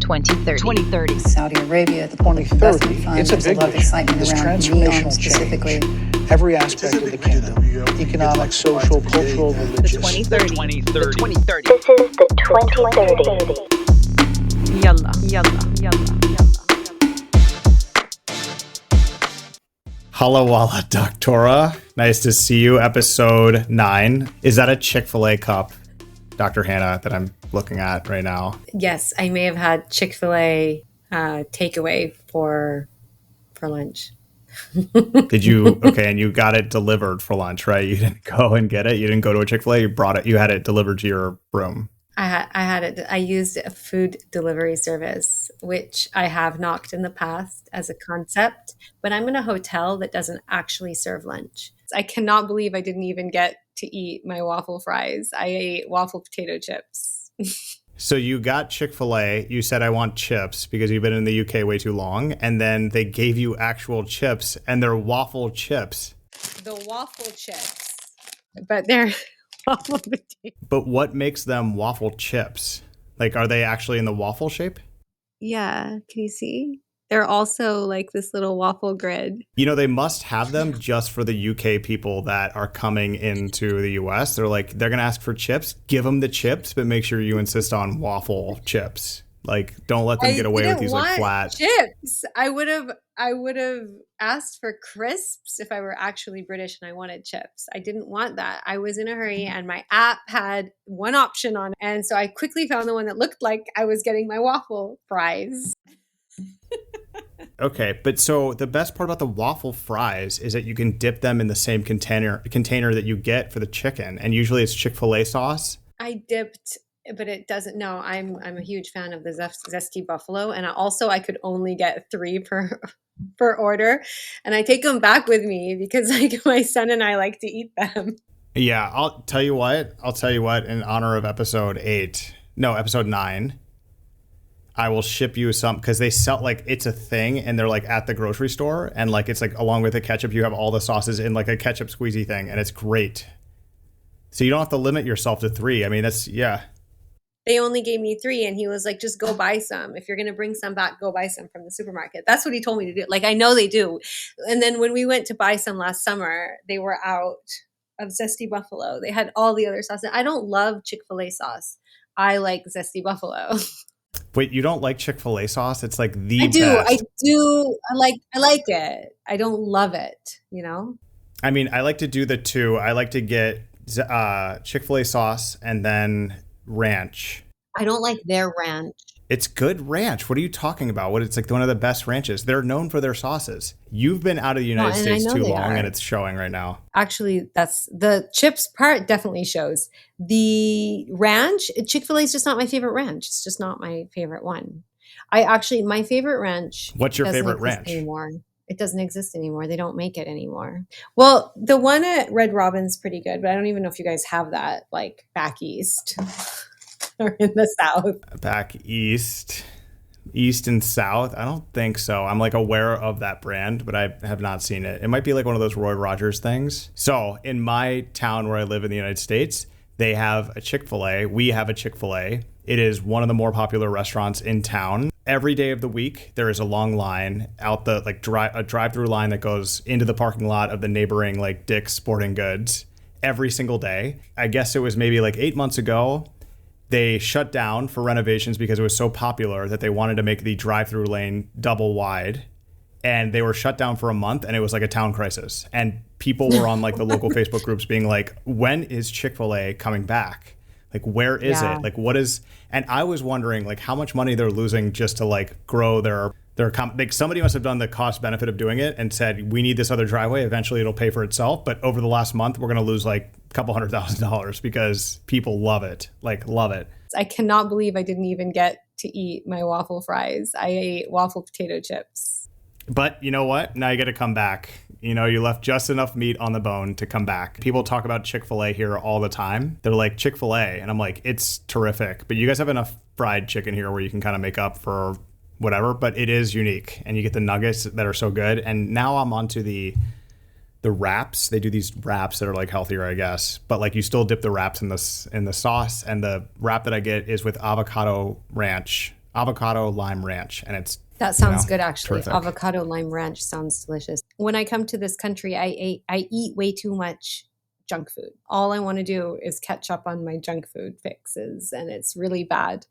2030. Saudi Arabia at the point of investment funds. There's a lot of excitement around NEOM specifically. Every aspect of the kingdom, economic, social, cultural, religious. The 2030. This is the 2030. Yalla, yalla, yalla, yalla. Hala wala, Doctora. Nice to see you. Episode 9. Is that a Chick Fil-A cup, Dr. Hanaa, that I'm looking at right now? Yes, I may have had Chick Fil-A takeaway for lunch. Did you? Okay, and you got it delivered for lunch, right? You didn't go and get it. You didn't go to a Chick Fil-A. You brought it. You had it delivered to your room. I had it. I used a food delivery service, which I have knocked in the past as a concept, but I'm in a hotel that doesn't actually serve lunch. I cannot believe I didn't even get to eat my waffle fries. I ate waffle potato chips. So you got Chick-fil-A, you said I want chips because you've been in the UK way too long, and then they gave you actual chips, and they're waffle chips. The waffle chips, but they're waffle potato. But what makes them waffle chips? Like, are they actually in the waffle shape? Yeah, can you see? They're also like this little waffle grid. You know, they must have them just for the UK people that are coming into the US. They're like, they're going to ask for chips. Give them the chips, but make sure you insist on waffle chips. Like, don't let them get away with these like flat chips. I would have asked for crisps if I were actually British and I wanted chips. I didn't want that. I was in a hurry and my app had one option on it. And so I quickly found the one that looked like I was getting my waffle fries. Okay, but so the best part about the waffle fries is that you can dip them in the same container that you get for the chicken, and usually it's Chick-fil-A sauce. I dipped, but it doesn't. No, I'm a huge fan of the zesty buffalo, and I could only get 3 per order, and I take them back with me because like my son and I like to eat them. Yeah, I'll tell you what. In honor of episode 9. I will ship you some because they sell like it's a thing and they're like at the grocery store and like it's like along with the ketchup you have all the sauces in like a ketchup squeezy thing and it's great. So you don't have to limit yourself to 3. I mean yeah. They only gave me 3 and he was like, just go buy some. If you're going to bring some back, go buy some from the supermarket. That's what he told me to do. Like I know they do. And then when we went to buy some last summer, they were out of zesty buffalo. They had all the other sauces. I don't love Chick-fil-A sauce. I like zesty buffalo. Wait, you don't like Chick-fil-A sauce? It's like the I do. best. I do. I like it. I don't love it, you know? I mean, I like to do the 2. I like to get Chick-fil-A sauce and then ranch. I don't like their ranch. It's good ranch. What are you talking about? It's like one of the best ranches. They're known for their sauces. You've been out of the United States too long and it's showing right now. Actually, that's the chips part definitely shows. The ranch, Chick-fil-A is just not my favorite ranch. It's just not my favorite one. My favorite ranch. What's your favorite ranch? Anymore. It doesn't exist anymore. They don't make it anymore. Well, the one at Red Robin's pretty good, but I don't even know if you guys have that like back east. Or in the South. Back east and South? I don't think so. I'm like aware of that brand, but I have not seen it. It might be like one of those Roy Rogers things. So in my town where I live in the United States, they have a Chick-fil-A. We have a Chick-fil-A. It is one of the more popular restaurants in town. Every day of the week, there is a long line out the like a drive-through line that goes into the parking lot of the neighboring like Dick's Sporting Goods every single day. I guess it was maybe like 8 months ago. They shut down for renovations because it was so popular that they wanted to make the drive-through lane double wide. And they were shut down for a month and it was like a town crisis. And people were on like the local Facebook groups being like, when is Chick-fil-A coming back? Like, where is it? Like, what is... And I was wondering like how much money they're losing just to like grow their like somebody must have done the cost benefit of doing it and said, we need this other driveway. Eventually it'll pay for itself. But over the last month, we're going to lose like a couple $100,000 because people love it. Like, love it. I cannot believe I didn't even get to eat my waffle fries. I ate waffle potato chips. But you know what? Now you got to come back. You know, you left just enough meat on the bone to come back. People talk about Chick-fil-A here all the time. They're like, Chick-fil-A. And I'm like, it's terrific. But you guys have enough fried chicken here where you can kind of make up for whatever. But it is unique. And you get the nuggets that are so good. And now I'm onto the wraps. They do these wraps that are like healthier, I guess. But like you still dip the wraps in the sauce. And the wrap that I get is with avocado ranch avocado lime ranch, and it's That sounds good, actually. terrific. Avocado lime ranch sounds delicious. When I come to this country, I eat way too much junk food. All I want to do is catch up on my junk food fixes, and it's really bad.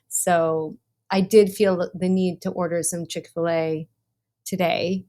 So I did feel the need to order some Chick Fil-A today.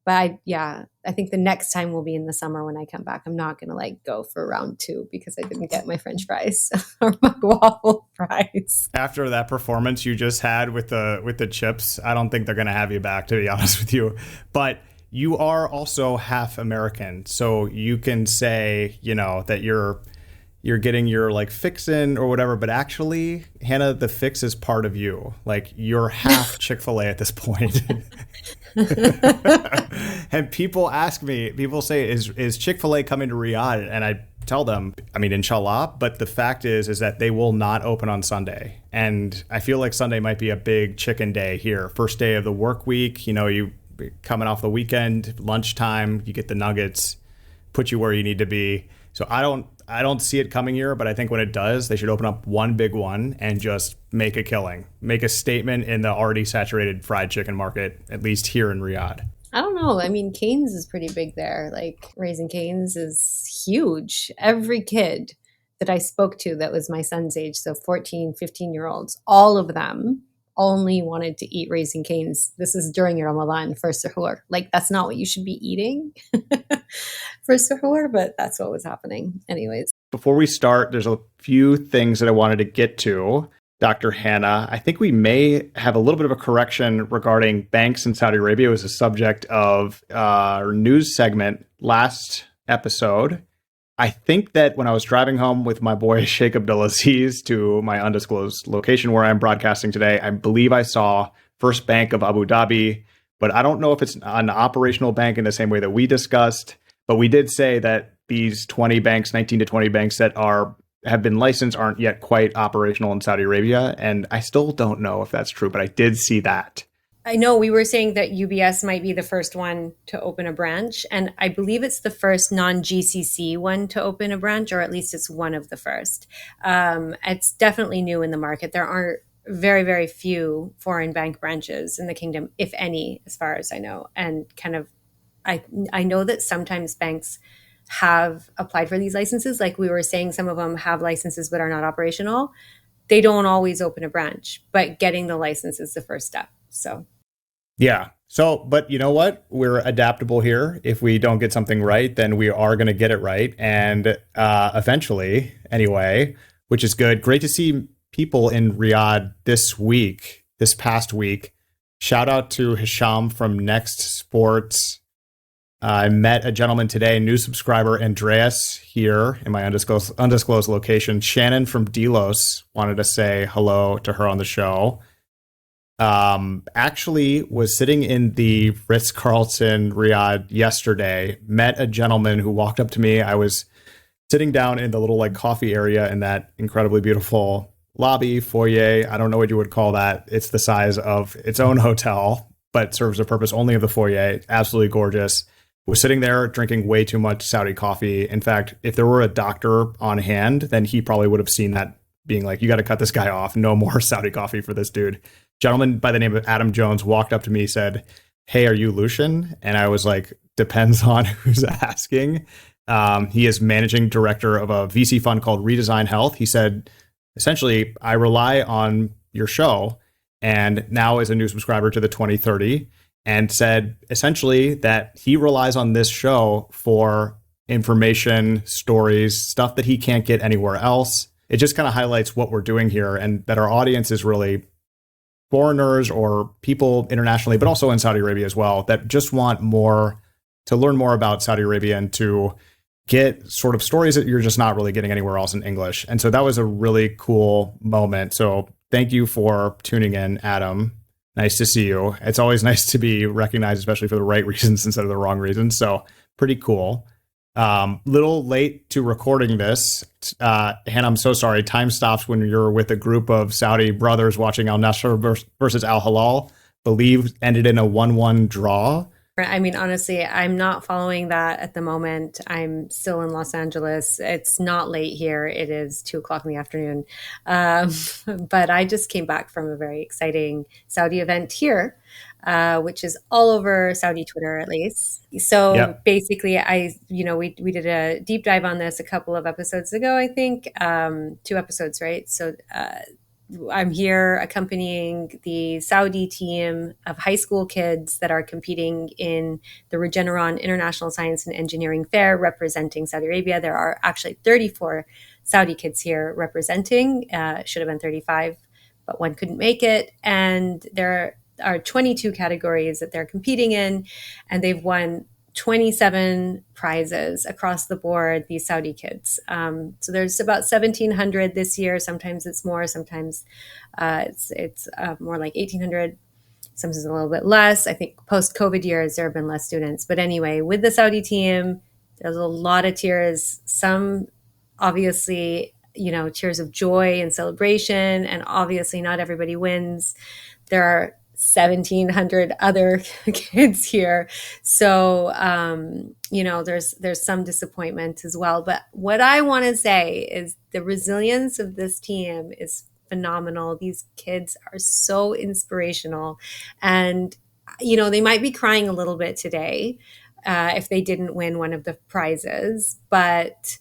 But I think the next time will be in the summer when I come back. I'm not going to go for round 2 because I didn't get my French fries or my waffle fries. After that performance you just had with the chips, I don't think they're going to have you back, to be honest with you. But you are also half American, so you can say, that you're getting your fix-in or whatever, but actually, Hannah, the fix is part of you. You're half Chick-fil-A at this point. And people say, is Chick-fil-A coming to Riyadh? And I tell them, inshallah, but the fact is that they will not open on Sunday. And I feel like Sunday might be a big chicken day here. First day of the work week, you coming off the weekend, lunchtime, you get the nuggets, put you where you need to be. So I don't see it coming here, but I think when it does, they should open up one big one and just make a killing, make a statement in the already saturated fried chicken market, at least here in Riyadh. I don't know. Cane's is pretty big there. Raising Cane's is huge. Every kid that I spoke to that was my son's age, so 14, 15-year-olds, all of them only wanted to eat Raising Cane's. This is during your Ramadan for suhoor. That's not what you should be eating for suhoor, but that's what was happening. Anyways. Before we start, there's a few things that I wanted to get to. Dr. Hanaa, I think we may have a little bit of a correction regarding banks in Saudi Arabia. It was a subject of our news segment last episode. I think that when I was driving home with my boy Sheikh Abdulaziz to my undisclosed location where I'm broadcasting today, I believe I saw First Bank of Abu Dhabi, but I don't know if it's an operational bank in the same way that we discussed. But we did say that these 20 banks, 19 to 20 banks that have been licensed aren't yet quite operational in Saudi Arabia. And I still don't know if that's true, but I did see that. I know we were saying that UBS might be the first one to open a branch, and I believe it's the first non-GCC one to open a branch, or at least it's one of the first. It's definitely new in the market. There are very, very few foreign bank branches in the kingdom, if any, as far as I know. And I know that sometimes banks have applied for these licenses. Like we were saying, some of them have licenses but are not operational. They don't always open a branch, but getting the license is the first step. So, yeah. So, but you know what? We're adaptable here. If we don't get something right, then we are going to get it right. And eventually, anyway, which is good. Great to see people in Riyadh this past week. Shout out to Hisham from Next Sports. I met a gentleman today, new subscriber, Andreas, here in my undisclosed location. Shannon from Delos wanted to say hello to her on the show. Actually was sitting in the Ritz-Carlton Riyadh yesterday, met a gentleman who walked up to me. I was sitting down in the little coffee area in that incredibly beautiful lobby, foyer. I don't know what you would call that. It's the size of its own hotel, but serves the purpose only of the foyer. Absolutely gorgeous. Was sitting there drinking way too much Saudi coffee. In fact, if there were a doctor on hand, then he probably would have seen that, being like, you got to cut this guy off. No more Saudi coffee for this dude. Gentleman by the name of Adam Jones walked up to me, said, "Hey, are you Lucien?" And I was like, depends on who's asking. He is managing director of a VC fund called Redesign Health. He said, essentially, I rely on your show, and now is a new subscriber to the 2030, and said essentially that he relies on this show for information, stories, stuff that he can't get anywhere else. It just kind of highlights what we're doing here, and that our audience is really foreigners or people internationally, but also in Saudi Arabia as well, that just want to learn more about Saudi Arabia and to get sort of stories that you're just not really getting anywhere else in English. And so that was a really cool moment. So thank you for tuning in, Adam. Nice to see you. It's always nice to be recognized, especially for the right reasons instead of the wrong reasons. So pretty cool. Little late to recording this. Hannah, I'm so sorry. Time stops when you're with a group of Saudi brothers watching Al Nasr versus Al Hilal. Believe ended in a 1-1 draw. I mean, honestly, I'm not following that at the moment. I'm still in Los Angeles. It's not late here. It is 2 o'clock in the afternoon. Um, but I just came back from a very exciting Saudi event here, which is all over Saudi Twitter, at least. So Yep. basically, we did a deep dive on this a couple of episodes ago, I think, 2 episodes, right? So I'm here accompanying the Saudi team of high school kids that are competing in the Regeneron International Science and Engineering Fair representing Saudi Arabia. There are actually 34 Saudi kids here representing. Should have been 35, but one couldn't make it. And there are 22 categories that they're competing in, and they've won 27 prizes across the board, these Saudi kids. So there's about 1,700 this year. Sometimes it's more, sometimes it's more like 1,800. Sometimes a little bit less. I think post-COVID years, there have been less students. But anyway, with the Saudi team, there's a lot of tears. Some obviously, tears of joy and celebration. And obviously not everybody wins. There are 1,700 other kids here. So, there's some disappointment as well. But what I want to say is the resilience of this team is phenomenal. These kids are so inspirational. And, they might be crying a little bit today if they didn't win one of the prizes. But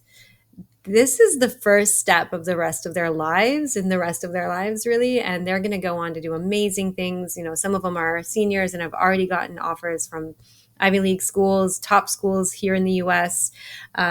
this is the first step of the rest of their lives really. And they're going to go on to do amazing things. Some of them are seniors and have already gotten offers from Ivy League schools, top schools here in the US.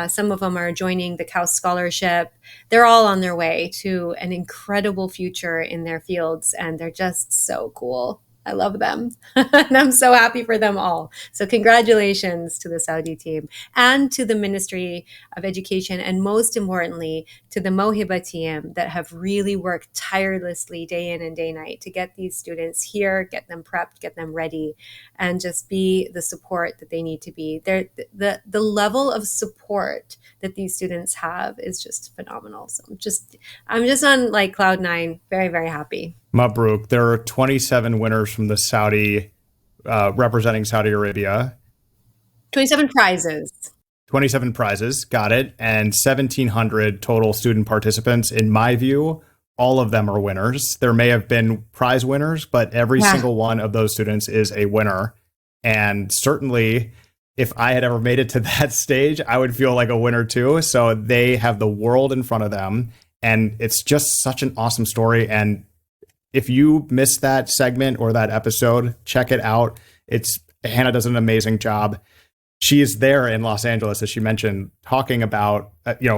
Some of them are joining the Kaus Scholarship. They're all on their way to an incredible future in their fields. And they're just so cool. I love them. And I'm so happy for them all. So congratulations to the Saudi team and to the Ministry of Education, and most importantly, to the Mohiba team that have really worked tirelessly day in and day night to get these students here, get them prepped, get them ready, and just be the support that they need to be. The level of support that these students have is just phenomenal. So I'm just on like cloud nine, very, very happy. Mabruk. There are 27 winners from the Saudi, representing Saudi Arabia. 27 prizes. 27 prizes, got it. And 1,700 total student participants. In my view, all of them are winners. There may have been prize winners, but every single one of those students is a winner. And certainly, if I had ever made it to that stage, I would feel like a winner too. So they have the world in front of them. And it's just such an awesome story. And if you missed that segment or that episode, check it out. Hanaa does an amazing job. She is there in Los Angeles, as she mentioned, talking about,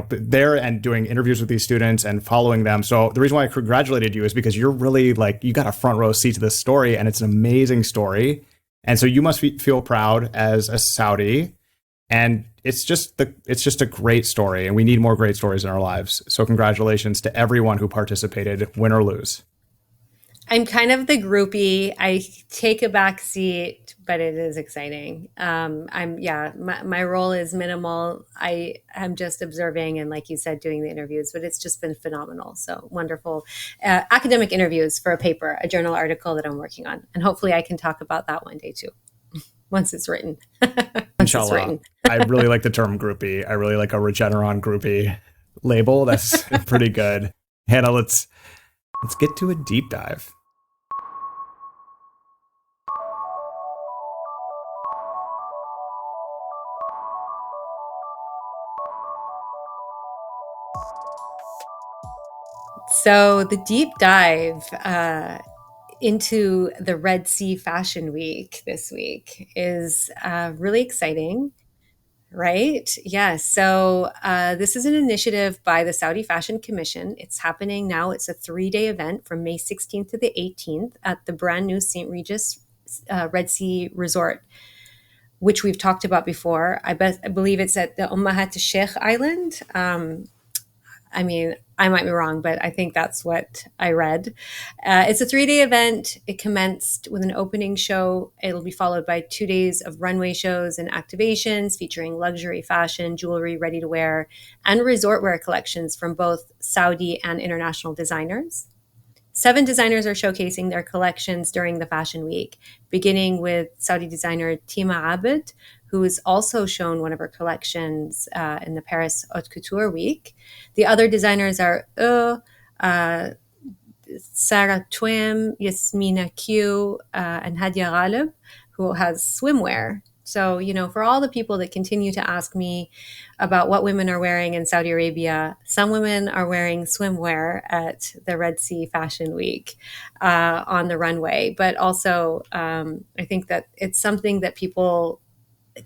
there and doing interviews with these students and following them. So the reason why I congratulated you is because you're really you got a front row seat to this story, and it's an amazing story. And so you must feel proud as a Saudi. And it's just a great story, and we need more great stories in our lives. So congratulations to everyone who participated, win or lose. I'm kind of the groupie. I take a back seat, but it is exciting. My role is minimal. I'm just observing and, like you said, doing the interviews, but it's just been phenomenal. So wonderful. Academic interviews for a paper, a journal article that I'm working on. And hopefully I can talk about that one day too, once it's written. Inshallah. I really like the term groupie. I really like a Regeneron groupie label. That's pretty good. Hanaa, let's get to a deep dive. So the deep dive into the Red Sea Fashion Week this week is really exciting, right? Yeah. So this is an initiative by the Saudi Fashion Commission. It's happening now. It's a 3-day event from May 16th to the 18th at the brand new St. Regis Red Sea Resort, which we've talked about before. I believe it's at the Ummahat Sheikh Island. I mean, I might be wrong, but I think that's what I read. It's a 3-day event. It commenced with an opening show. It'll be followed by 2 days of runway shows and activations featuring luxury fashion, jewelry, ready-to-wear, and resort wear collections from both Saudi and international designers. 7 designers are showcasing their collections during the Fashion Week, beginning with Saudi designer Tima Abed, who has also shown one of her collections in the Paris Haute Couture Week. The other designers are Sarah Twim, Yasmina Q, and Hadia Ghalib, who has swimwear. So, for all the people that continue to ask me about what women are wearing in Saudi Arabia, some women are wearing swimwear at the Red Sea Fashion Week on the runway. But also, I think that it's something that people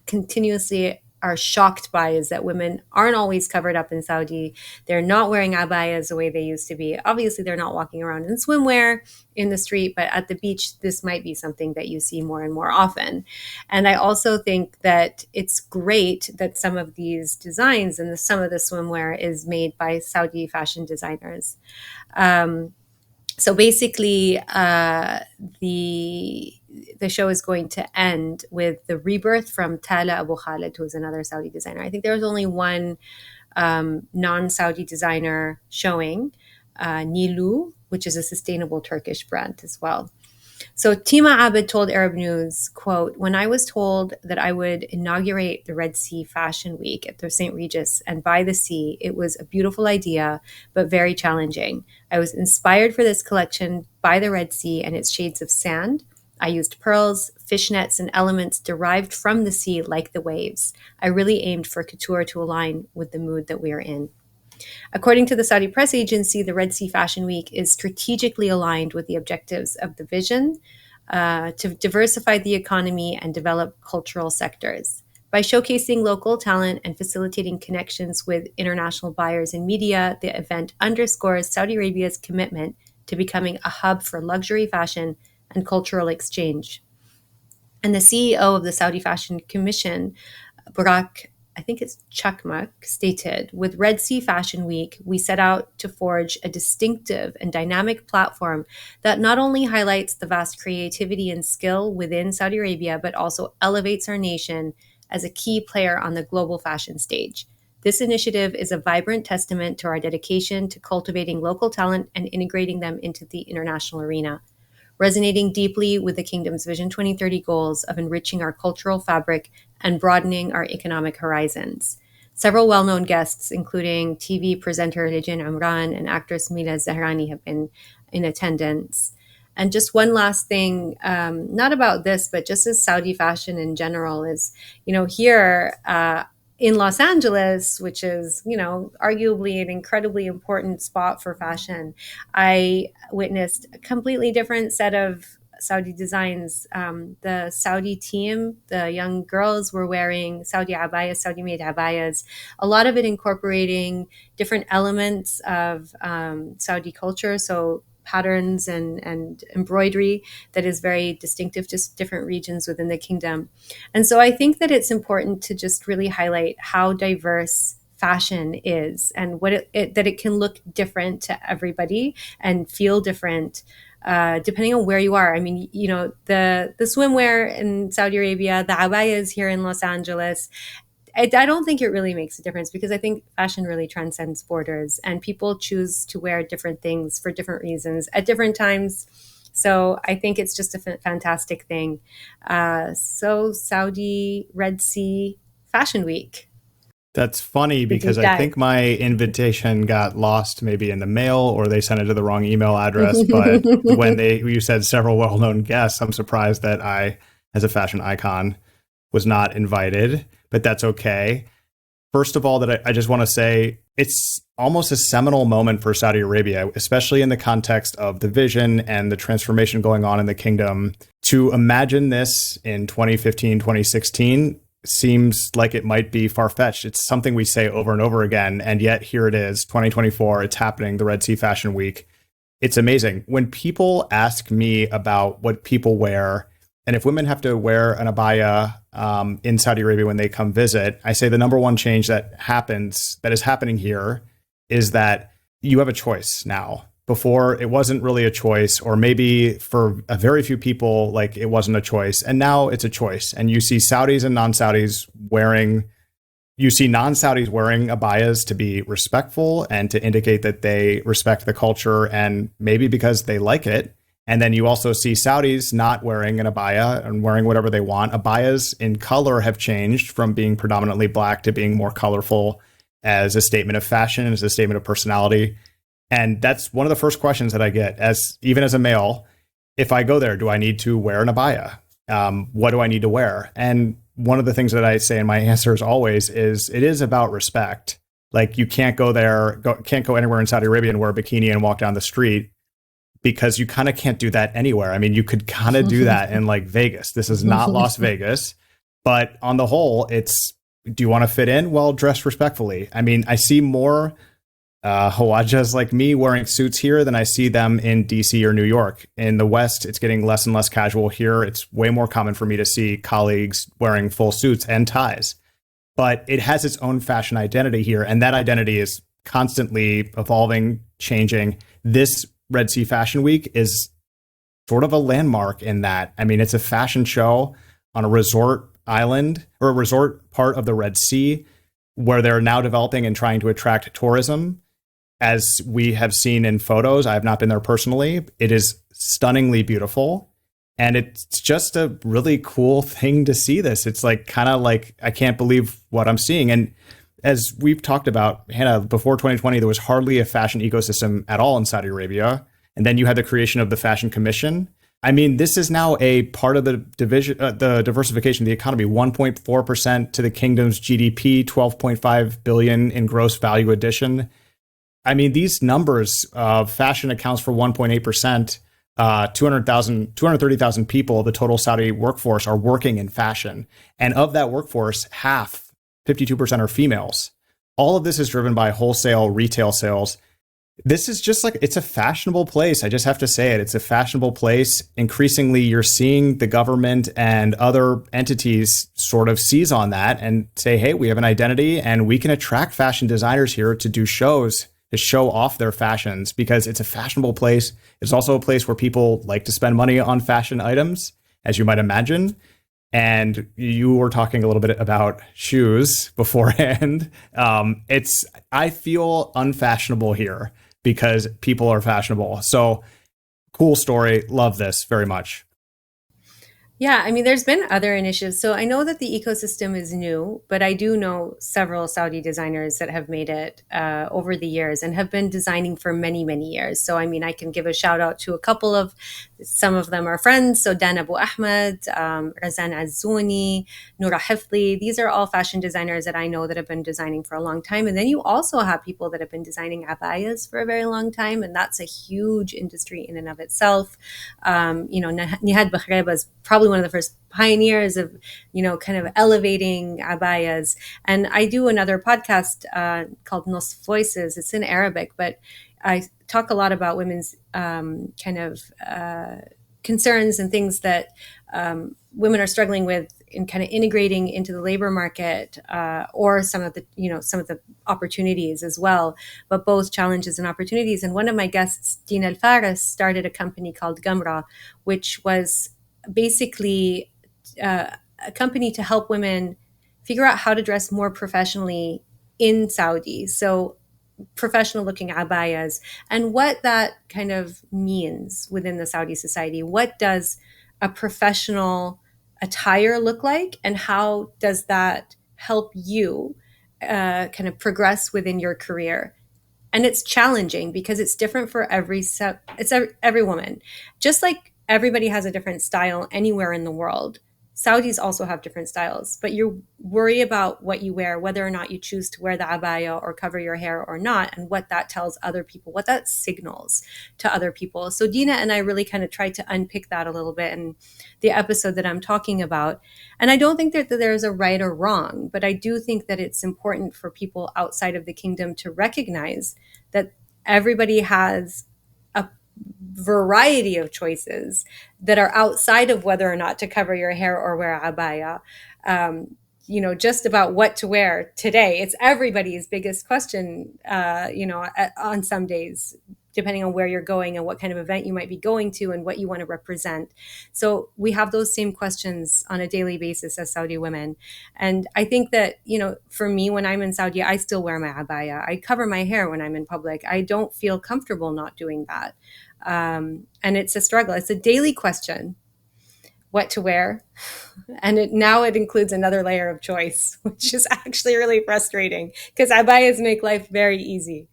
continuously are shocked by, is that women aren't always covered up in Saudi. They're not wearing abayas the way they used to be. Obviously, they're not walking around in swimwear in the street, but at the beach, this might be something that you see more and more often. And I also think that it's great that some of these designs and some of the swimwear is made by Saudi fashion designers. So basically, the show is going to end with the rebirth from Tala Abu Khalid, who is another Saudi designer. I think there was only one non-Saudi designer showing, Nilu, which is a sustainable Turkish brand as well. So Tima Abed told Arab News, quote, "When I was told that I would inaugurate the Red Sea Fashion Week at the St. Regis and by the sea, it was a beautiful idea, but very challenging. I was inspired for this collection by the Red Sea and its shades of sand. I used pearls, fishnets, and elements derived from the sea like the waves. I really aimed for couture to align with the mood that we are in." According to the Saudi press agency, the Red Sea Fashion Week is strategically aligned with the objectives of the vision to diversify the economy and develop cultural sectors. By showcasing local talent and facilitating connections with international buyers and media, the event underscores Saudi Arabia's commitment to becoming a hub for luxury fashion and cultural exchange. And the CEO of the Saudi Fashion Commission, Burak, I think it's Chakmak, stated, "With Red Sea Fashion Week, we set out to forge a distinctive and dynamic platform that not only highlights the vast creativity and skill within Saudi Arabia, but also elevates our nation as a key player on the global fashion stage. This initiative is a vibrant testament to our dedication to cultivating local talent and integrating them into the international arena, resonating deeply with the Kingdom's Vision 2030 goals of enriching our cultural fabric and broadening our economic horizons." Several well-known guests, including TV presenter Regeneron and actress Mila Zahrani, have been in attendance. And just one last thing, not about this, but just as Saudi fashion in general is, here in Los Angeles, which is, arguably an incredibly important spot for fashion, I witnessed a completely different set of Saudi designs. The Saudi team, the young girls were wearing Saudi abayas, Saudi-made abayas, a lot of it incorporating different elements of Saudi culture. So patterns and embroidery that is very distinctive to different regions within the kingdom. And so I think that it's important to just really highlight how diverse fashion is and what that it can look different to everybody and feel different depending on where you are. I mean, the swimwear in Saudi Arabia, the abayas here in Los Angeles, I don't think it really makes a difference, because I think fashion really transcends borders and people choose to wear different things for different reasons at different times. So I think it's just a fantastic thing. So Saudi Red Sea Fashion Week. That's funny because I think my invitation got lost maybe in the mail, or they sent it to the wrong email address. But when you said several well-known guests, I'm surprised that I, as a fashion icon, was not invited, but that's okay. First of all, that I just want to say it's almost a seminal moment for Saudi Arabia, especially in the context of the vision and the transformation going on in the kingdom. To imagine this in 2015, 2016 seems like it might be far-fetched. It's something we say over and over again, and yet here it is, 2024, it's happening, the Red Sea Fashion Week. It's amazing. When people ask me about what people wear, and if women have to wear an abaya in Saudi Arabia when they come visit, I say the number one change that is happening here, is that you have a choice now. Before, it wasn't really a choice, or maybe for a very few people, like it wasn't a choice. And now it's a choice. And you see Saudis and non-Saudis wearing you see non-Saudis wearing abayas to be respectful and to indicate that they respect the culture and maybe because they like it. And then you also see Saudis not wearing an abaya and wearing whatever they want. Abayas in color have changed from being predominantly black to being more colorful as a statement of fashion, as a statement of personality. And that's one of the first questions that I get even as a male. If I go there, do I need to wear an abaya? What do I need to wear? And one of the things that I say in my answers always is it is about respect. Like you can't go anywhere in Saudi Arabia and wear a bikini and walk down the street because you kind of can't do that anywhere. I mean, you could kind of do that in like Vegas. This is not Las Vegas, but on the whole, do you want to fit in? Well, dress respectfully. I mean, I see more Hawajas like me wearing suits here than I see them in DC or New York. In the West, it's getting less and less casual here. It's way more common for me to see colleagues wearing full suits and ties. But it has its own fashion identity here, and that identity is constantly evolving, changing. This Red Sea Fashion Week is sort of a landmark in that. I mean, it's a fashion show on a resort island or a resort part of the Red Sea where they're now developing and trying to attract tourism. As we have seen in photos, I have not been there personally. It is stunningly beautiful. And it's just a really cool thing to see this. It's like kind of like, I can't believe what I'm seeing. And as we've talked about, Hanaa, before 2020, there was hardly a fashion ecosystem at all in Saudi Arabia. And then you had the creation of the Fashion Commission. I mean, this is now a part of the diversification of the economy, 1.4% to the kingdom's GDP, 12.5 billion in gross value addition. I mean, these numbers of fashion accounts for 1.8%, 230,000 people, the total Saudi workforce are working in fashion. And of that workforce, half, 52% are females. All of this is driven by wholesale retail sales. This is just like, it's a fashionable place. I just have to say it. It's a fashionable place. Increasingly, you're seeing the government and other entities sort of seize on that and say, hey, we have an identity and we can attract fashion designers here to do shows to show off their fashions because it's a fashionable place. It's also a place where people like to spend money on fashion items, as you might imagine. And you were talking a little bit about shoes beforehand. I feel unfashionable here because people are fashionable. So cool story. Love this very much. Yeah, I mean, there's been other initiatives. So I know that the ecosystem is new, but I do know several Saudi designers that have made it over the years and have been designing for many, many years. So, I mean, I can give a shout out to a couple of, some of them are friends. So Dan Abu Ahmed, Razan Azzouni, Noura Hifli. These are all fashion designers that I know that have been designing for a long time. And then you also have people that have been designing abayas for a very long time. And that's a huge industry in and of itself. Nihad Bakhreba is probably one of the first pioneers of, kind of elevating abayas. And I do another podcast called Nos Voices. It's in Arabic, but I talk a lot about women's concerns and things that women are struggling with in kind of integrating into the labor market, or some of the opportunities as well, but both challenges and opportunities. And one of my guests, Dina Al Faris, started a company called Gamra, which was basically a company to help women figure out how to dress more professionally in Saudi. So professional looking abayas and what that kind of means within the Saudi society. What does a professional attire look like, and how does that help you kind of progress within your career? And it's challenging because it's different for every woman. Just like everybody has a different style anywhere in the world, Saudis also have different styles, but you worry about what you wear, whether or not you choose to wear the abaya or cover your hair or not, and what that tells other people, what that signals to other people. So Dina and I really kind of tried to unpick that a little bit in the episode that I'm talking about. And I don't think that there's a right or wrong, but I do think that it's important for people outside of the kingdom to recognize that everybody has a variety of choices that are outside of whether or not to cover your hair or wear abaya. Just about what to wear today. It's everybody's biggest question, on some days. depending on where you're going and what kind of event you might be going to and what you want to represent. So we have those same questions on a daily basis as Saudi women. And I think that, for me, when I'm in Saudi, I still wear my abaya. I cover my hair when I'm in public. I don't feel comfortable not doing that. And it's a struggle. It's a daily question, what to wear. And now it includes another layer of choice, which is actually really frustrating because abayas make life very easy.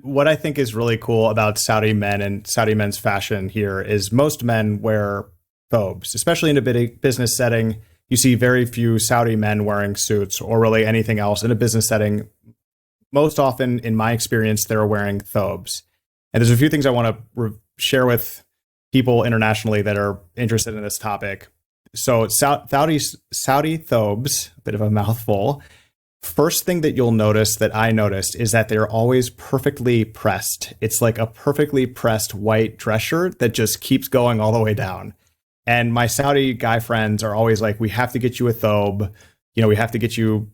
What I think is really cool about Saudi men and Saudi men's fashion here is most men wear thobes, especially in a business setting. You see very few Saudi men wearing suits or really anything else in a business setting. Most often, in my experience, they're wearing thobes. And there's a few things I want to share with people internationally that are interested in this topic. So Saudi thobes, a bit of a mouthful. First thing that you'll notice that I noticed is that they're always perfectly pressed. It's like a perfectly pressed white dress shirt that just keeps going all the way down. And my Saudi guy friends are always like, we have to get you a thobe. We have to get you,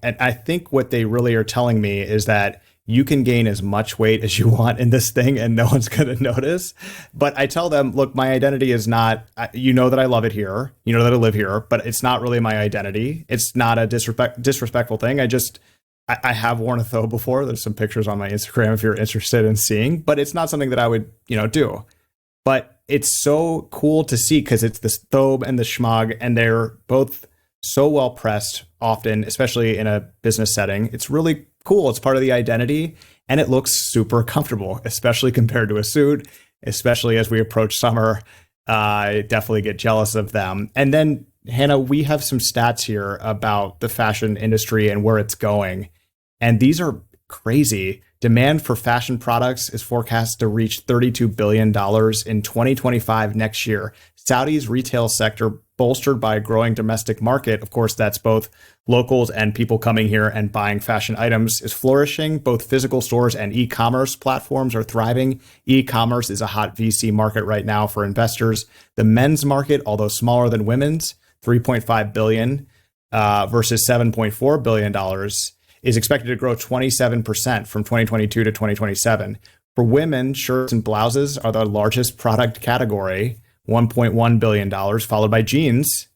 and I think what they really are telling me is that you can gain as much weight as you want in this thing and no one's going to notice. But I tell them, look, my identity is not, that I love it here, that I live here, but it's not really my identity. It's not a disrespectful thing. I have worn a thobe before. There's some pictures on my Instagram if you're interested in seeing, but it's not something that I would, do. But it's so cool to see because it's this thobe and the shmag, and they're both so well pressed often, especially in a business setting. It's really cool. It's part of the identity and it looks super comfortable, especially compared to a suit, especially as we approach summer. I definitely get jealous of them. And then, Hannah, we have some stats here about the fashion industry and where it's going. And these are crazy. Demand for fashion products is forecast to reach $32 billion in 2025 next year. Saudi's retail sector, bolstered by a growing domestic market, of course, that's both locals and people coming here and buying fashion items, is flourishing. Both physical stores and e-commerce platforms are thriving. E-commerce is a hot VC market right now for investors. The men's market, although smaller than women's, $3.5 billion versus $7.4 billion, is expected to grow 27% from 2022 to 2027. For women, shirts and blouses are the largest product category, $1.1 billion, followed by jeans.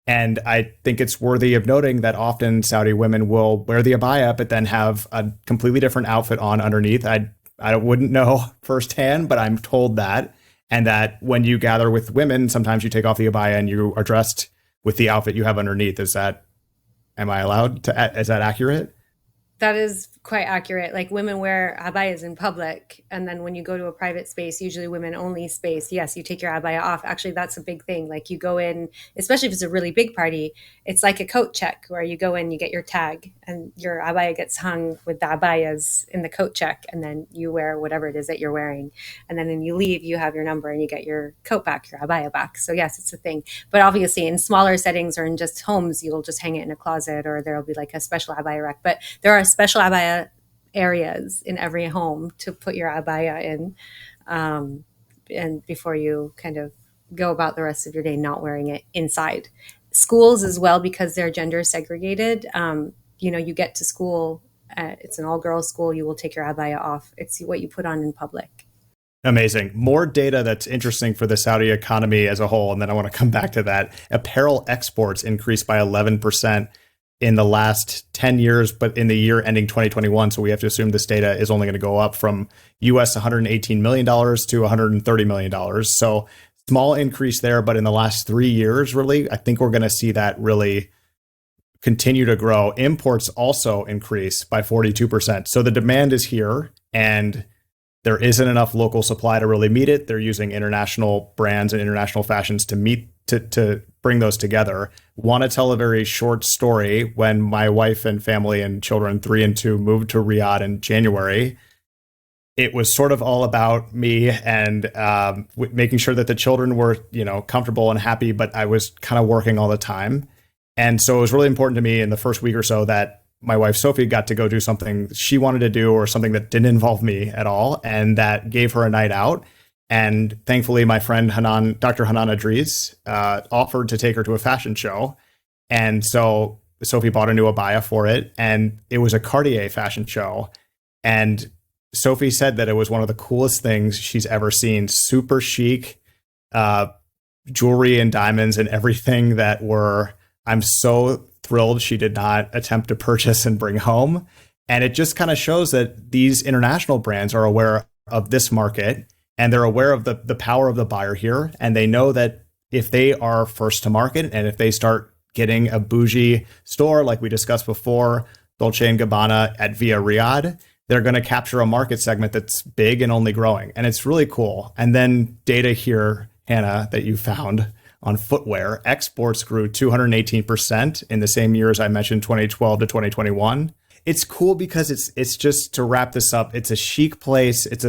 And I think it's worthy of noting that often Saudi women will wear the abaya, but then have a completely different outfit on underneath. I wouldn't know firsthand, but I'm told that. And that when you gather with women, sometimes you take off the abaya and you are dressed with the outfit you have underneath. Is that accurate? That is quite accurate. Like women wear abayas in public. And then when you go to a private space, usually women only space, yes, you take your abaya off. Actually, that's a big thing. Like you go in, especially if it's a really big party, it's like a coat check where you go in, you get your tag and your abaya gets hung with the abayas in the coat check. And then you wear whatever it is that you're wearing. And then when you leave, you have your number and you get your coat back, your abaya back. So yes, it's a thing. But obviously in smaller settings or in just homes, you'll just hang it in a closet or there'll be like a special abaya rack. But there are special abaya areas in every home to put your abaya in, and before you kind of go about the rest of your day not wearing it inside. Schools as well, because they're gender segregated. You get to school, it's an all-girls school, you will take your abaya off. It's what you put on in public. Amazing. More data that's interesting for the Saudi economy as a whole, and then I want to come back to that. Apparel exports increased by 11% in the last 10 years, but in the year ending 2021. So we have to assume this data is only going to go up from US $118 million to $130 million. So small increase there, but in the last 3 years, really, I think we're going to see that really continue to grow. Imports also increase by 42%. So the demand is here and there isn't enough local supply to really meet it. They're using international brands and international fashions to bring those together. Want to tell a very short story. When my wife and family and children 3 and 2 moved to Riyadh in January, it was sort of all about me and making sure that the children were, comfortable and happy, but I was kind of working all the time. And so it was really important to me in the first week or so that my wife, Sophie, got to go do something she wanted to do or something that didn't involve me at all. And that gave her a night out. And thankfully, my friend Dr. Hanaan Idris, offered to take her to a fashion show. And so Sophie bought a new abaya for it. And it was a Cartier fashion show. And Sophie said that it was one of the coolest things she's ever seen. Super chic, jewelry and diamonds and everything that were, I'm so thrilled she did not attempt to purchase and bring home. And it just kind of shows that these international brands are aware of this market, and they're aware of the power of the buyer here. And they know that if they are first to market, and if they start getting a bougie store, like we discussed before, Dolce & Gabbana at Via Riyadh, they're going to capture a market segment that's big and only growing. And it's really cool. And then data here, Hannah, that you found on footwear, exports grew 218% in the same year as I mentioned, 2012 to 2021. It's cool because it's just, to wrap this up, it's a chic place. It's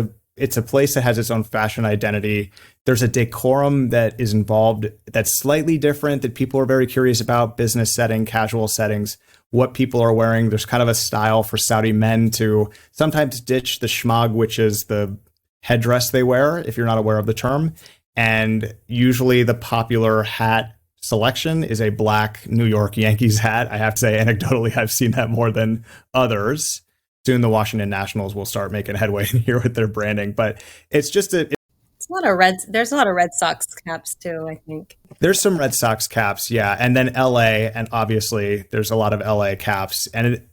a place that has its own fashion identity. There's a decorum that is involved that's slightly different, that people are very curious about: business setting, casual settings, what people are wearing. There's kind of a style for Saudi men to sometimes ditch the schmag, which is the headdress they wear, if you're not aware of the term. And usually the popular hat selection is a black New York Yankees hat. I have to say, anecdotally, I've seen that more than others. Soon the Washington Nationals will start making headway in here with their branding, but it's just there's a lot of Red Sox caps too, I think. There's some Red Sox caps, yeah. And then LA, and obviously there's a lot of LA caps. And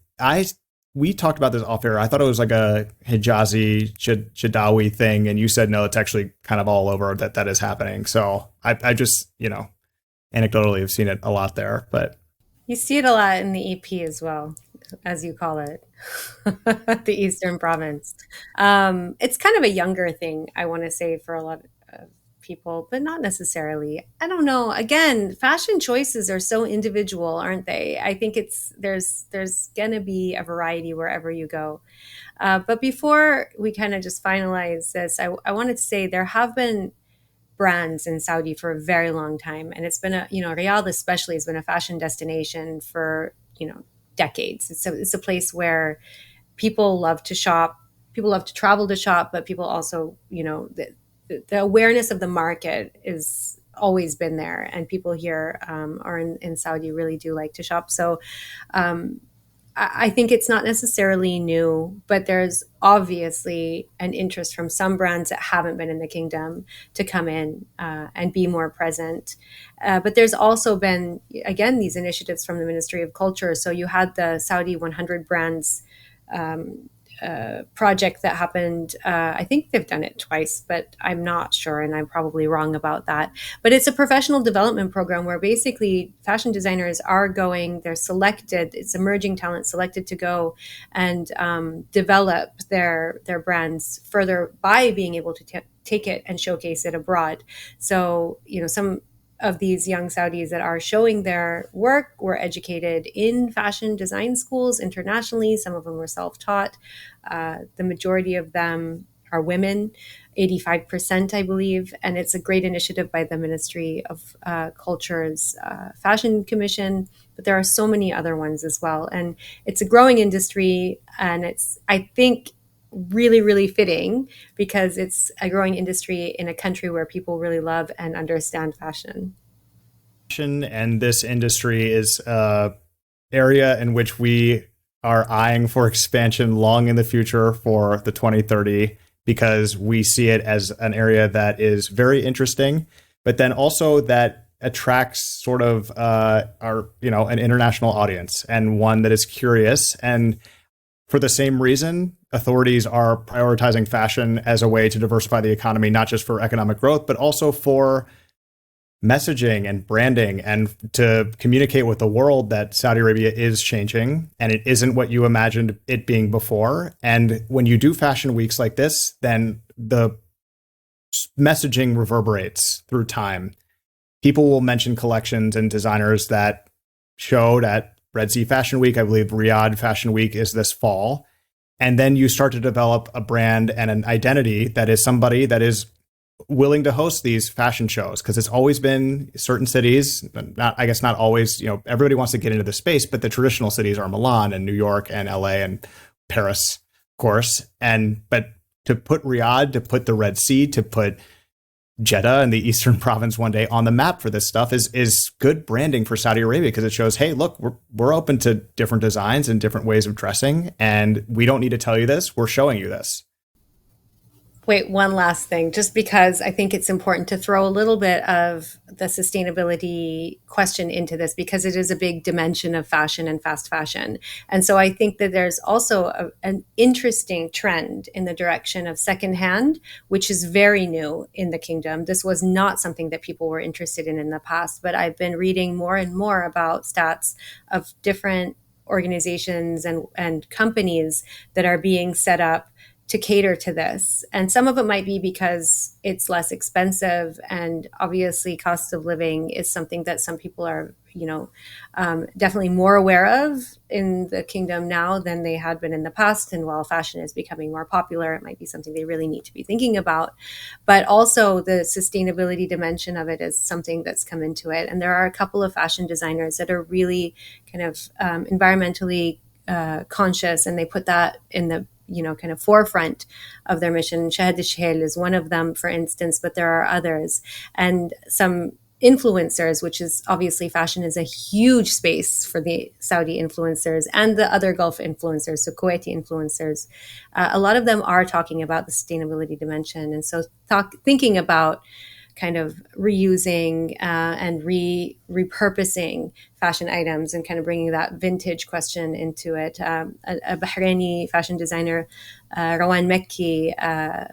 we talked about this off air. I thought it was like a Hijazi, Jadawi thing. And you said, no, it's actually kind of all over that is happening. So I just, anecdotally have seen it a lot there, but. You see it a lot in the EP as well, as you call it, the Eastern Province. It's kind of a younger thing, I want to say, for a lot of people, but not necessarily. I don't know. Again, fashion choices are so individual, aren't they? I think there's going to be a variety wherever you go. But before we kind of just finalize this, I wanted to say there have been brands in Saudi for a very long time. And it's been Riyadh especially has been a fashion destination for, decades. It's a place where people love to shop, people love to travel to shop, but people also, the awareness of the market is always been there. And people here or in Saudi really do like to shop. So I think it's not necessarily new, but there's obviously an interest from some brands that haven't been in the kingdom to come in and be more present. But there's also been, again, these initiatives from the Ministry of Culture. So you had the Saudi 100 brands project that happened. I think they've done it twice, but I'm not sure, and I'm probably wrong about that. But it's a professional development program where basically fashion designers are going, they're selected, it's emerging talent selected to go and develop their brands further by being able to take it and showcase it abroad. So, some of these young Saudis that are showing their work were educated in fashion design schools internationally. Some of them were self-taught. The majority of them are women, 85%, I believe. And it's a great initiative by the Ministry of Culture's Fashion Commission. But there are so many other ones as well. And it's a growing industry. And it's, I think, really, really fitting because it's a growing industry in a country where people really love and understand fashion. And this industry is an area in which we are eyeing for expansion long in the future for the 2030, because we see it as an area that is very interesting, but then also that attracts sort of an international audience and one that is curious. And for the same reason, authorities are prioritizing fashion as a way to diversify the economy, not just for economic growth, but also for messaging and branding and to communicate with the world that Saudi Arabia is changing and it isn't what you imagined it being before. And when you do fashion weeks like this, then the messaging reverberates through time. People will mention collections and designers that showed at Red Sea Fashion Week. I believe Riyadh Fashion Week is this fall. And then you start to develop a brand and an identity that is somebody that is willing to host these fashion shows, because it's always been certain cities, not always, everybody wants to get into the space, but the traditional cities are Milan and New York and LA and Paris, of course. But to put Riyadh, to put the Red Sea, to put Jeddah and the Eastern Province one day on the map for this stuff is good branding for Saudi Arabia, because it shows, hey, look, we're open to different designs and different ways of dressing, and we don't need to tell you this. We're showing you this. Wait, one last thing, just because I think it's important to throw a little bit of the sustainability question into this, because it is a big dimension of fashion and fast fashion. And so I think that there's also an interesting trend in the direction of secondhand, which is very new in the kingdom. This was not something that people were interested in the past, but I've been reading more and more about stats of different organizations and companies that are being set up to cater to this. And some of it might be because it's less expensive, and obviously cost of living is something that some people are, definitely more aware of in the kingdom now than they had been in the past. And while fashion is becoming more popular, it might be something they really need to be thinking about. But also the sustainability dimension of it is something that's come into it. And there are a couple of fashion designers that are really kind of environmentally conscious, and they put that in the kind of forefront of their mission. Shahad al-Shahel is one of them, for instance, but there are others. And some influencers, which is obviously fashion is a huge space for the Saudi influencers and the other Gulf influencers, so Kuwaiti influencers. A lot of them are talking about the sustainability dimension. And so thinking about kind of reusing and repurposing fashion items and kind of bringing that vintage question into it. A Bahraini fashion designer, Rawan Mekki,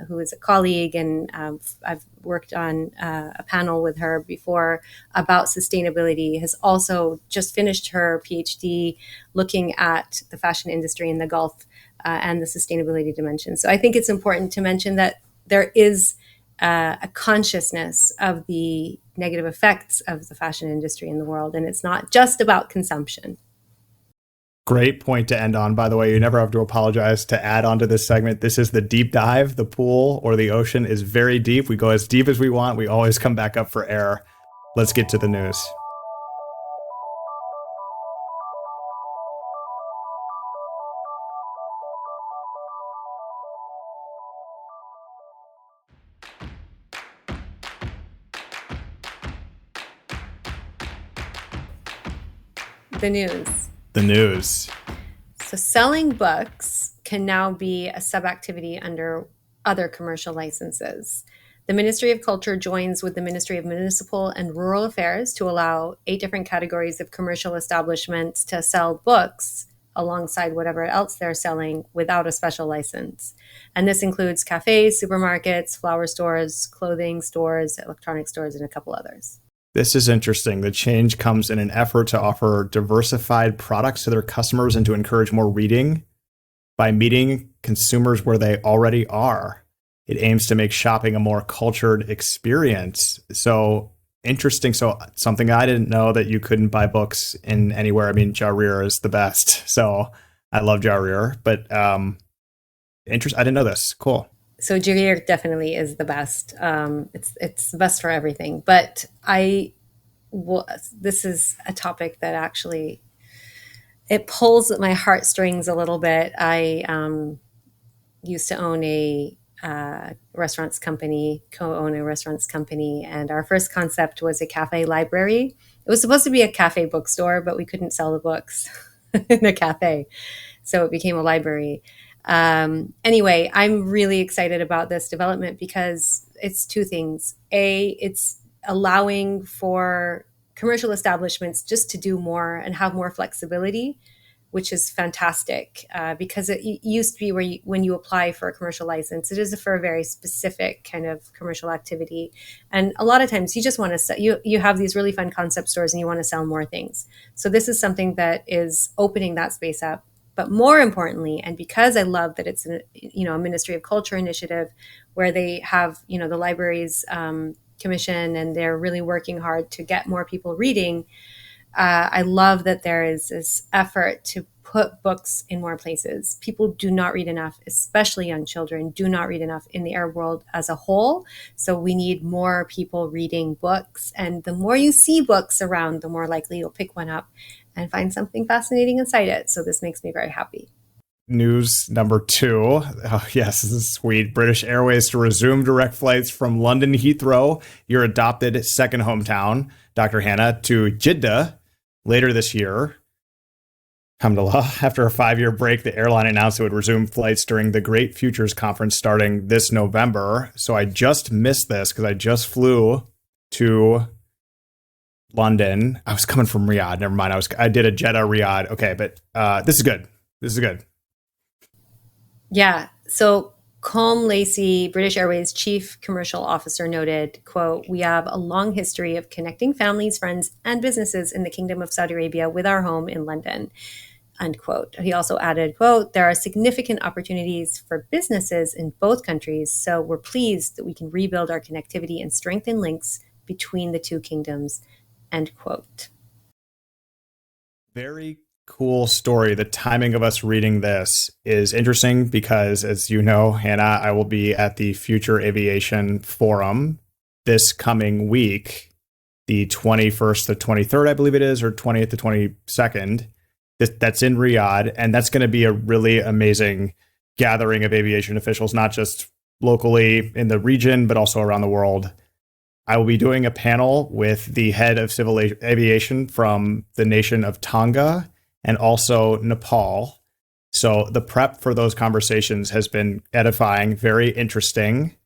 who is a colleague, and I've worked on a panel with her before about sustainability, has also just finished her PhD looking at the fashion industry in the Gulf and the sustainability dimension. So I think it's important to mention that there is a consciousness of the negative effects of the fashion industry in the world. And it's not just about consumption. Great point to end on, by the way. You never have to apologize to add on to this segment. This is the deep dive. The pool or the ocean is very deep. We go as deep as we want. We always come back up for air. Let's get to the news. The news. So selling books can now be a sub-activity under other commercial licenses. The Ministry of Culture joins with the Ministry of Municipal and Rural Affairs to allow 8 different categories of commercial establishments to sell books alongside whatever else they're selling without a special license. And this includes cafes, supermarkets, flower stores, clothing stores, electronic stores, and a couple others. This is interesting. The change comes in an effort to offer diversified products to their customers and to encourage more reading by meeting consumers where they already are. It aims to make shopping a more cultured experience. So interesting. So something I didn't know, that you couldn't buy books in anywhere. I mean, Jarir is the best. So I love Jarir, but I didn't know this. Cool. So Jarir definitely is the best. It's the best for everything. But this is a topic that actually, it pulls at my heartstrings a little bit. I used to own a restaurants company, co-own a restaurants company, and our first concept was a cafe library. It was supposed to be a cafe bookstore, but we couldn't sell the books in a cafe, so it became a library. Anyway, I'm really excited about this development because it's 2 things. A, it's allowing for commercial establishments just to do more and have more flexibility, which is fantastic, because it used to be when you apply for a commercial license, it is for a very specific kind of commercial activity. And a lot of times you just want to sell, you have these really fun concept stores and you want to sell more things. So this is something that is opening that space up. But more importantly, and because I love that it's a Ministry of Culture initiative where they have, the libraries commission, and they're really working hard to get more people reading. I love that there is this effort to put books in more places. People do not read enough, especially young children, do not read enough in the Arab world as a whole. So we need more people reading books. And the more you see books around, the more likely you'll pick one up and find something fascinating inside it. So this makes me very happy. News number 2. Oh, yes, this is sweet. British Airways to resume direct flights from London Heathrow, your adopted second hometown, Dr. Hanaa, to Jeddah later this year. Alhamdulillah. After a 5-year break, the airline announced it would resume flights during the Great Futures Conference starting this November. So I just missed this because I just flew to London. I was coming from Riyadh. Never mind. I did a Jeddah Riyadh. Okay, but this is good. This is good. Yeah. So Colm Lacey, British Airways chief commercial officer, noted, quote, "We have a long history of connecting families, friends, and businesses in the Kingdom of Saudi Arabia with our home in London." End quote. He also added, quote, "There are significant opportunities for businesses in both countries, so we're pleased that we can rebuild our connectivity and strengthen links between the two kingdoms." End quote. Very cool story. The timing of us reading this is interesting because, as you know, Hannah, I will be at the Future Aviation Forum this coming week, the 21st to 23rd, I believe it is, or 20th to 22nd. That's in Riyadh, and that's going to be a really amazing gathering of aviation officials, not just locally in the region, but also around the world. I will be doing a panel with the head of civil aviation from the nation of Tonga and also Nepal. So the prep for those conversations has been edifying, very interesting.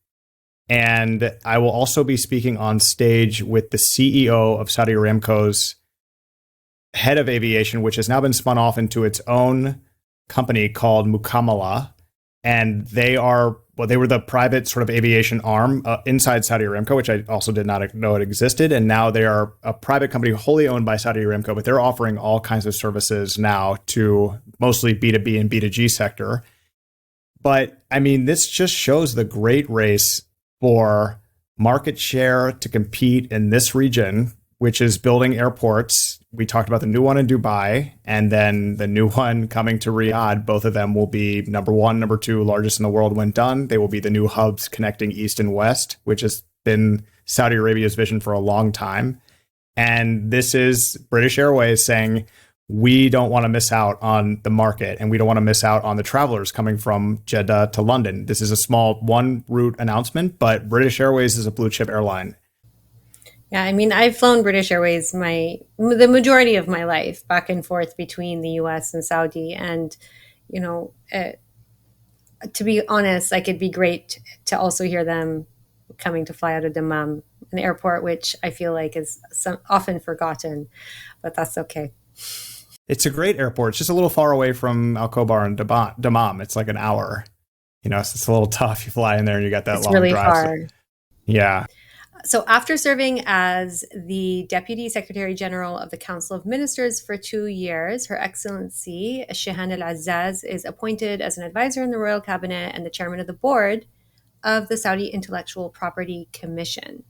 And I will also be speaking on stage with the CEO of Saudi Aramco's head of aviation, which has now been spun off into its own company called Mukamala. And they were the private sort of aviation arm inside Saudi Aramco, which I also did not know it existed. And now they are a private company wholly owned by Saudi Aramco, but they're offering all kinds of services now to mostly B2B and B2G sector. But I mean, this just shows the great race for market share to compete in this region, which is building airports. We talked about the new one in Dubai and then the new one coming to Riyadh. Both of them will be number 1, number 2 largest in the world when done. They will be the new hubs connecting East and West, which has been Saudi Arabia's vision for a long time. And this is British Airways saying, we don't want to miss out on the market and we don't want to miss out on the travelers coming from Jeddah to London. This is a small one route announcement, but British Airways is a blue chip airline. Yeah, I mean, I've flown British Airways the majority of my life, back and forth between the US and Saudi. And, you know, to be honest, like, it'd be great to also hear them coming to fly out of Dammam, an airport which I feel like is often forgotten, but that's okay. It's a great airport. It's just a little far away from Al Khobar and Dammam. It's like an hour. You know, so it's a little tough. You fly in there and you got that long really drive. Far. So, yeah. So after serving as the Deputy Secretary General of the Council of Ministers for 2 years, Her Excellency Shehan Al-Azzaz is appointed as an advisor in the Royal Cabinet and the chairman of the board of the Saudi Intellectual Property Commission.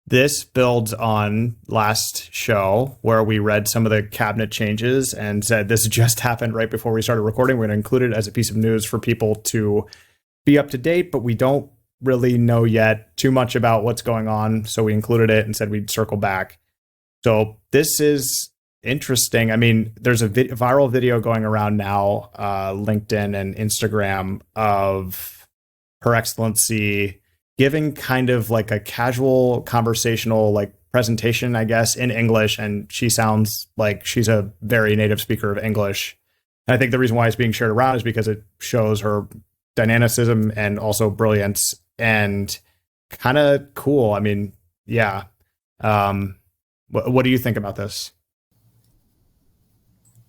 This builds on last show where we read some of the cabinet changes and said this just happened right before we started recording. We're going to include it as a piece of news for people to be up to date, but we don't really know yet too much about what's going on. So we included it and said we'd circle back. So this is interesting. I mean, there's a viral video going around now, LinkedIn and Instagram, of Her Excellency giving kind of like a casual conversational like presentation, I guess, in English. And she sounds like she's a very native speaker of English. And I think the reason why it's being shared around is because it shows her dynamicism and also brilliance and kind of cool. I mean, yeah. What do you think about this?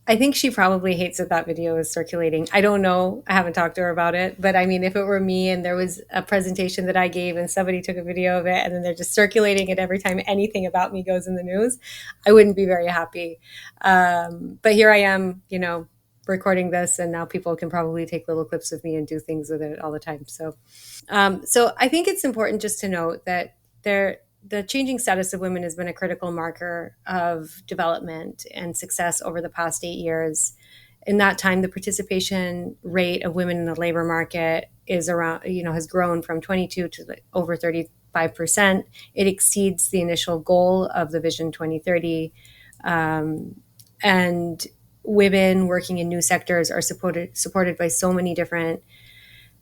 I think she probably hates that video is circulating. I don't know. I haven't talked to her about it. But I mean, if it were me and there was a presentation that I gave and somebody took a video of it and then they're just circulating it every time anything about me goes in the news, I wouldn't be very happy. But here I am, you know, recording this, and now people can probably take little clips of me and do things with it all the time. So I think it's important just to note that the changing status of women has been a critical marker of development and success over the past 8 years. In that time, the participation rate of women in the labor market is around, you know, has grown from 22 to over 35%. It exceeds the initial goal of the Vision 2030. And women working in new sectors are supported by so many different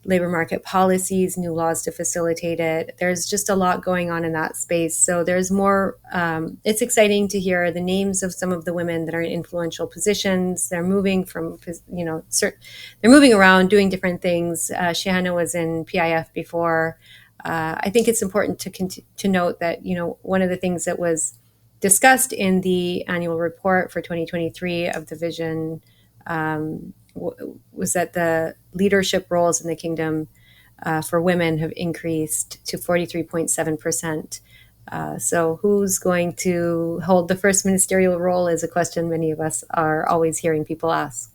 labor market policies, new laws to facilitate it. There's just a lot going on in that space. So there's more, it's exciting to hear the names of some of the women that are in influential positions. They're moving from, they're moving around, doing different things. Shiana was in PIF before. I think it's important to note that, one of the things that was discussed in the annual report for 2023 of the vision was that the leadership roles in the kingdom for women have increased to 43.7%. So who's going to hold the first ministerial role is a question many of us are always hearing people ask.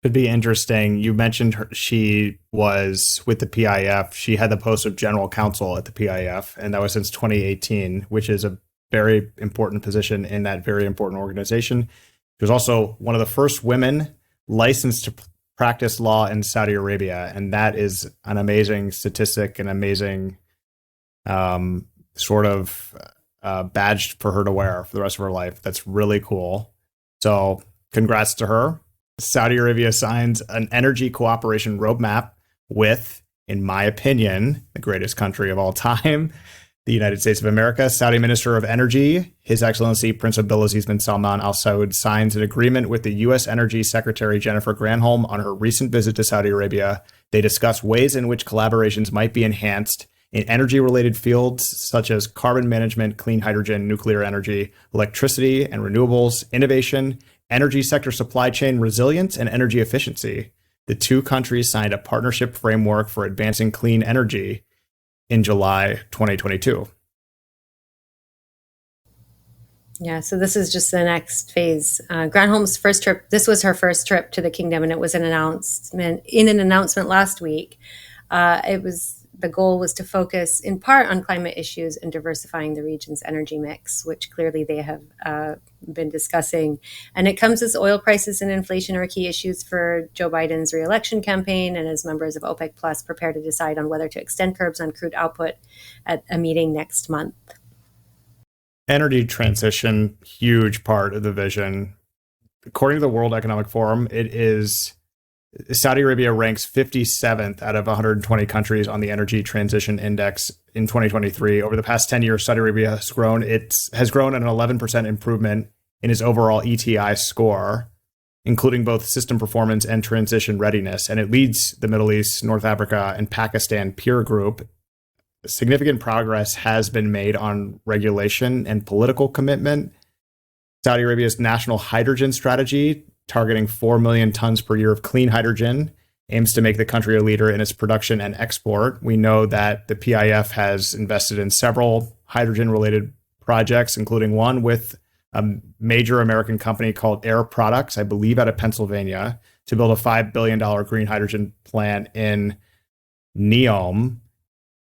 It'd be interesting. You mentioned she was with the PIF. She had the post of general counsel at the PIF, and that was since 2018, which is a very important position in that very important organization. She was also one of the first women licensed to practice law in Saudi Arabia, and that is an amazing statistic, an amazing sort of badge for her to wear for the rest of her life. That's really cool. So congrats to her. Saudi Arabia signs an energy cooperation roadmap with, in my opinion, the greatest country of all time, the United States of America. Saudi Minister of Energy, His Excellency Prince Abdulaziz bin Salman Al Saud, signs an agreement with the U.S. Energy Secretary Jennifer Granholm on her recent visit to Saudi Arabia. They discuss ways in which collaborations might be enhanced in energy-related fields such as carbon management, clean hydrogen, nuclear energy, electricity and renewables, innovation, energy sector supply chain resilience, and energy efficiency. The two countries signed a partnership framework for advancing clean energy in July 2022. Yeah, so this is just the next phase. Granholm's first trip, this was her first trip to the kingdom, and it was an announcement last week. The goal was to focus in part on climate issues and diversifying the region's energy mix, which clearly they have been discussing. And it comes as oil prices and inflation are key issues for Joe Biden's re-election campaign, and as members of OPEC Plus prepare to decide on whether to extend curbs on crude output at a meeting next month. Energy transition, huge part of the vision. According to the World Economic Forum, Saudi Arabia ranks 57th out of 120 countries on the Energy Transition Index in 2023. Over the past 10 years, Saudi Arabia has grown an 11% improvement in its overall ETI score, including both system performance and transition readiness. And it leads the Middle East, North Africa, and Pakistan peer group. Significant progress has been made on regulation and political commitment. Saudi Arabia's national hydrogen strategy, targeting 4 million tons per year of clean hydrogen, aims to make the country a leader in its production and export. We know that the PIF has invested in several hydrogen-related projects, including one with a major American company called Air Products, I believe out of Pennsylvania, to build a $5 billion green hydrogen plant in Neom.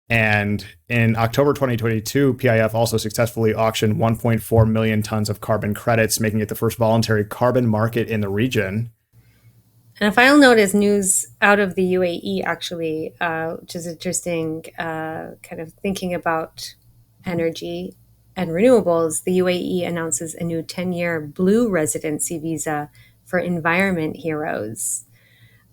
And in October 2022, PIF also successfully auctioned 1.4 million tons of carbon credits, making it the first voluntary carbon market in the region. And a final note is news out of the UAE, actually, which is interesting, kind of thinking about energy and renewables. The UAE announces a new 10-year blue residency visa for environment heroes.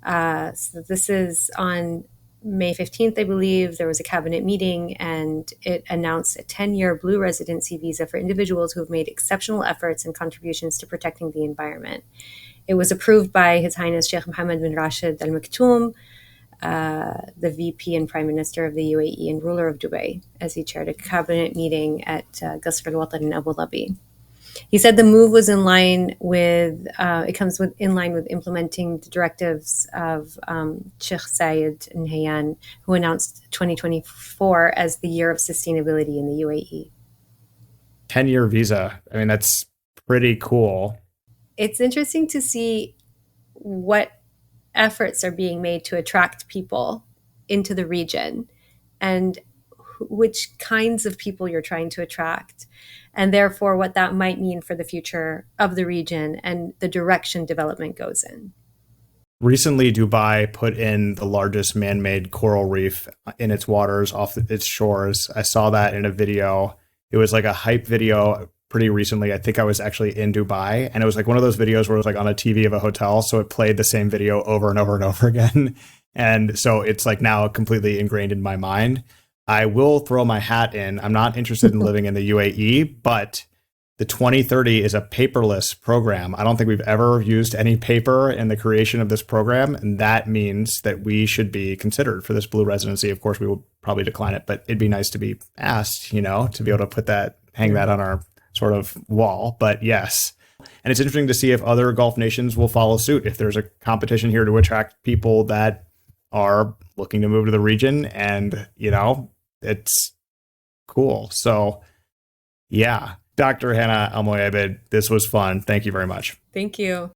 So this is on May 15th, I believe. There was a cabinet meeting, and it announced a 10-year blue residency visa for individuals who have made exceptional efforts and contributions to protecting the environment. It was approved by His Highness Sheikh Mohammed bin Rashid Al Maktoum, the VP and Prime Minister of the UAE and ruler of Dubai, as he chaired a cabinet meeting at Qasr Al Watan in Abu Dhabi. He said the move was in line with, in line with implementing the directives of Sheikh Zayed Al Nahyan, who announced 2024 as the year of sustainability in the UAE. 10-year visa. I mean, that's pretty cool. It's interesting to see what efforts are being made to attract people into the region and which kinds of people you're trying to attract, and therefore what that might mean for the future of the region and the direction development goes in. Recently, Dubai put in the largest man-made coral reef in its waters off its shores. I saw that in a video. It was like a hype video pretty recently. I think I was actually in Dubai, and it was like one of those videos where it was like on a TV of a hotel, so it played the same video over and over and over again. And so it's like now completely ingrained in my mind. I will throw my hat in. I'm not interested in living in the UAE, but the 2030 is a paperless program. I don't think we've ever used any paper in the creation of this program. And that means that we should be considered for this blue residency. Of course, we will probably decline it, but it'd be nice to be asked, you know, to be able to put that, hang that on our sort of wall. But yes. And it's interesting to see if other Gulf nations will follow suit. If there's a competition here to attract people that are looking to move to the region, and, you know, it's cool. So yeah. Dr. Hanaa Almoyabed, this was fun. Thank you very much. Thank you.